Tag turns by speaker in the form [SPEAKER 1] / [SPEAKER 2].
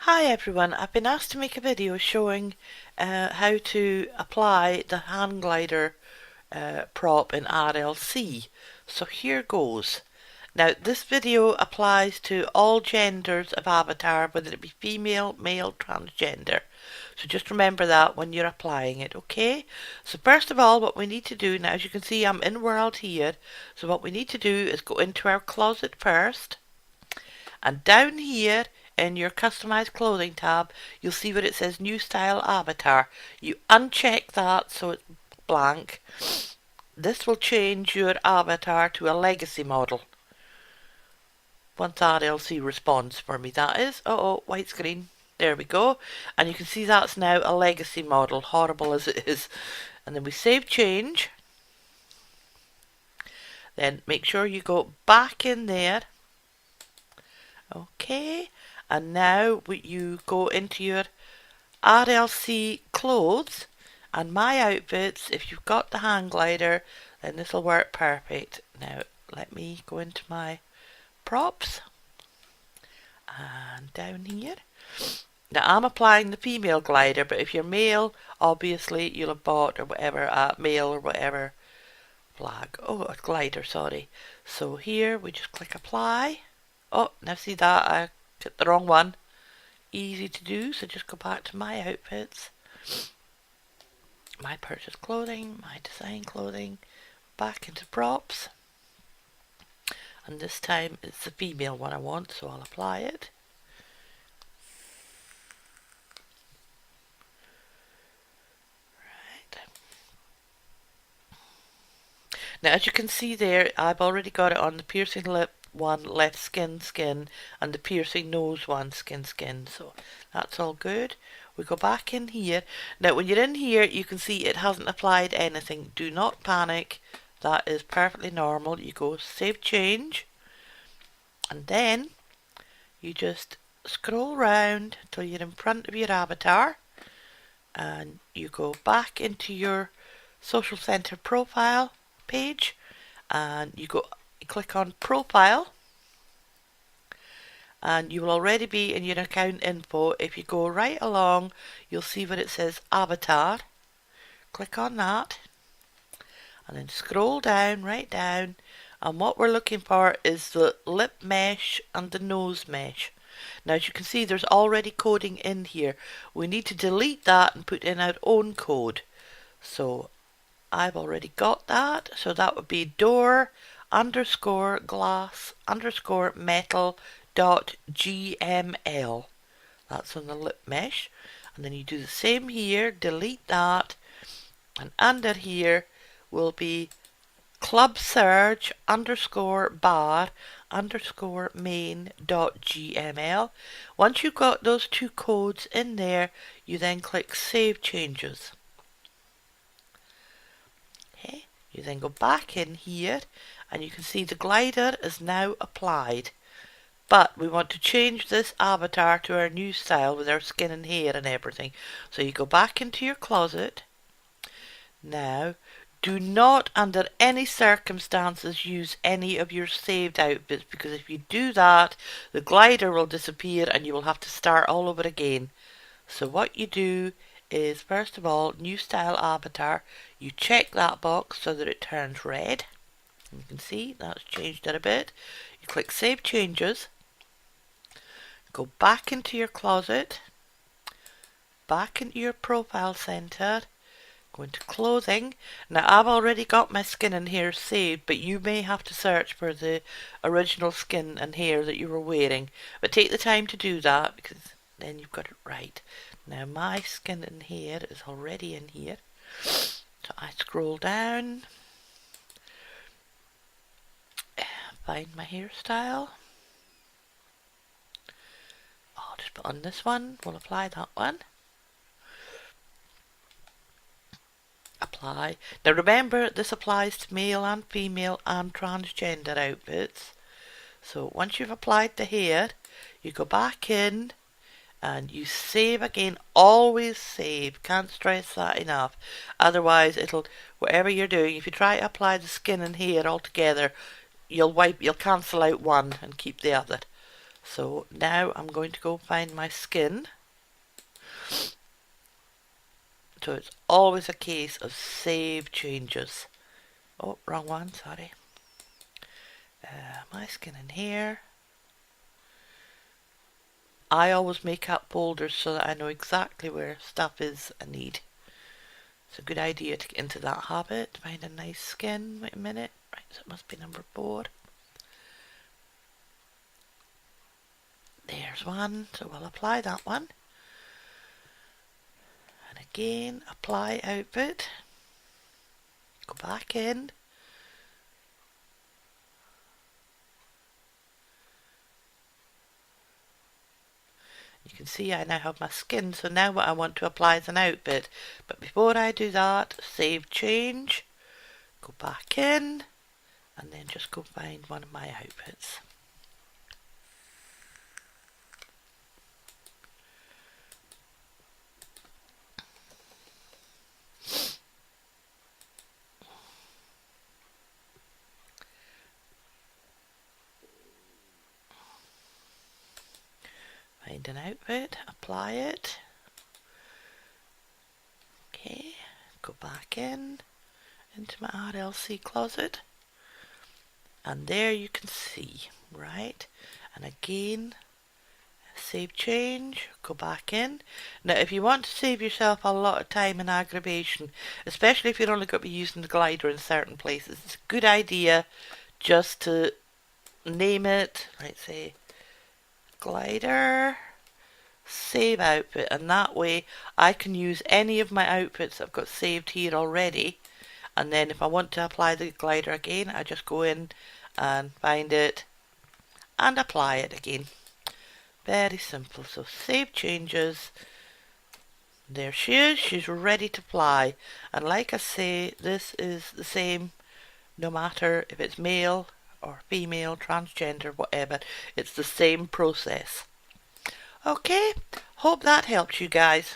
[SPEAKER 1] Hi everyone, I've been asked to make a video showing how to apply the hang glider prop in RLC. So here goes. Now this video applies to all genders of avatar, whether it be female, male, transgender. So just remember that when you're applying it, okay? So first of all, what we need to do, now as you can see I'm in world here, so what we need to do is go into our closet first, and down here in your customized clothing tab you'll see where it says new style avatar. You uncheck that so it's blank. This will change your avatar to a legacy model once RLC responds for me, that is. Oh, white screen. There we go. And you can see that's now a legacy model, horrible as it is. And then we save change. Then make sure you go back in there. Okay, and now you go into your RLC clothes and my outfits. If you've got the hang glider, then this will work perfect. Now let me go into my props and down here. Now I'm applying the female glider, but if you're male, obviously you'll have bought or whatever, male or whatever flag. Oh, a glider, sorry. So here we just click apply. Oh, now see that I got the wrong one. Easy to do, so just go back to my outfits, my purchase clothing, my design clothing, back into props, and this time it's the female one I want, so I'll apply it. Right. Now as you can see there, I've already got it on the piercing lip one, left skin, and the piercing nose one, skin, so that's all good. We go back in here. Now when you're in here you can see it hasn't applied anything. Do not panic, that is perfectly normal. You go save change and then you just scroll round till you're in front of your avatar and you go back into your social center profile page and you click on profile and you will already be in your account info. If you go right along you'll see where it says avatar. Click on that and then scroll down, right down, and what we're looking for is the lip mesh and the nose mesh. Now as you can see there's already coding in here. We need to delete that and put in our own code. So I've already got that, so that would be door underscore glass underscore metal dot GML. That's on the lip mesh. And then you do the same here, delete that, and under here will be club surge underscore bar underscore main dot GML. Once you've got those two codes in there, you then click save changes. Okay, you then go back in here and you can see the glider is now applied, but we want to change this avatar to our new style with our skin and hair and everything. So you go back into your closet. Now do not under any circumstances use any of your saved outfits, because if you do that the glider will disappear and you will have to start all over again. So what you do is, first of all, new style avatar, you check that box so that it turns red. You can see that's changed it a bit. You click save changes, go back into your closet, back into your profile center, go into clothing. Now I've already got my skin and hair saved, but you may have to search for the original skin and hair that you were wearing, but take the time to do that because then you've got it right. Now my skin and hair is already in here, so I scroll down, find my hairstyle. I'll just put on this one, we'll apply that one. Apply. Now remember this applies to male and female and transgender outfits. So once you've applied the hair, you go back in and you save again. Always save, can't stress that enough, otherwise it'll, whatever you're doing, if you try to apply the skin and hair all together, you'll cancel out one and keep the other. So now I'm going to go find my skin. So it's always a case of save changes. Oh, wrong one, sorry. My skin in here. I always make up folders so that I know exactly where stuff is I need. It's a good idea to get into that habit. Find a nice skin. Wait a minute. Right, so it must be number 4. There's one. So we'll apply that one. And again, apply outfit. Go back in. You can see I now have my skin, so now what I want to apply is an outfit. But before I do that, save change, go back in, and then just go find one of my outfits. Find an outfit, apply it. Okay, go back in, into my RLC closet. And there you can see, right? And again, save change, go back in. Now if you want to save yourself a lot of time and aggravation, especially if you're only going to be using the glider in certain places, it's a good idea just to name it, right, say glider, save outfit, and that way I can use any of my outfits I've got saved here already, and then if I want to apply the glider again, I just go in and find it and apply it again. Very simple. So save changes. There she is. She's ready to fly. And like I say, this is the same no matter if it's male or female, transgender, whatever. It's the same process. Okay, hope that helps you guys.